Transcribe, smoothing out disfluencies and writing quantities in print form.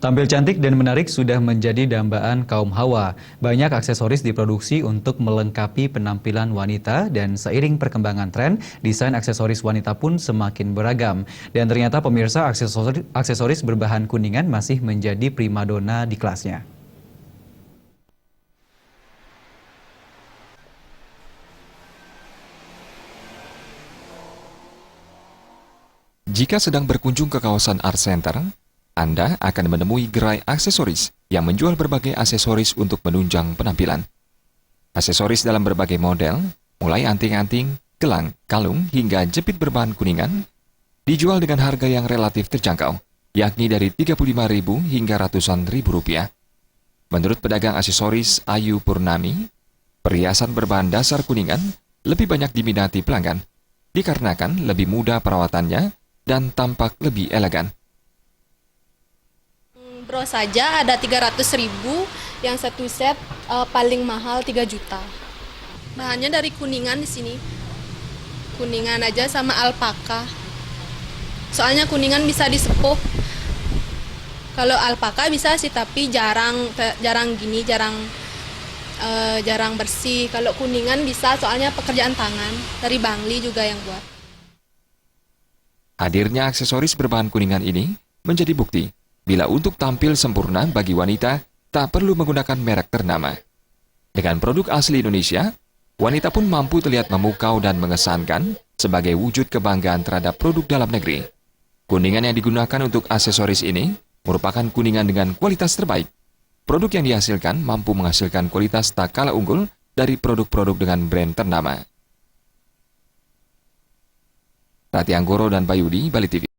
Tampil cantik dan menarik sudah menjadi dambaan kaum hawa. Banyak aksesoris diproduksi untuk melengkapi penampilan wanita dan seiring perkembangan tren, desain aksesoris wanita pun semakin beragam. Dan ternyata pemirsa aksesoris berbahan kuningan masih menjadi primadona di kelasnya. Jika sedang berkunjung ke kawasan Art Center, Anda akan menemui gerai aksesoris yang menjual berbagai aksesoris untuk menunjang penampilan. Aksesoris dalam berbagai model, mulai anting-anting, gelang, kalung, hingga jepit berbahan kuningan, dijual dengan harga yang relatif terjangkau, yakni dari Rp35.000 hingga ratusan ribu rupiah. Menurut pedagang aksesoris Ayu Purnami, perhiasan berbahan dasar kuningan lebih banyak diminati pelanggan, dikarenakan lebih mudah perawatannya dan tampak lebih elegan. Bros saja ada 300.000, yang satu set paling mahal 3 juta. Bahannya dari kuningan di sini. Kuningan aja sama alpaka. Soalnya kuningan bisa disepuh. Kalau alpaka bisa sih, tapi jarang bersih. Kalau kuningan bisa, soalnya pekerjaan tangan dari Bangli juga yang buat. Hadirnya aksesoris berbahan kuningan ini menjadi bukti bila untuk tampil sempurna bagi wanita tak perlu menggunakan merek ternama. Dengan produk asli Indonesia, wanita pun mampu terlihat memukau dan mengesankan sebagai wujud kebanggaan terhadap produk dalam negeri. Kuningan yang digunakan untuk aksesoris ini merupakan kuningan dengan kualitas terbaik. Produk yang dihasilkan mampu menghasilkan kualitas tak kalah unggul dari produk-produk dengan brand ternama. Rati Anggoro dan Bayudi, Bali TV.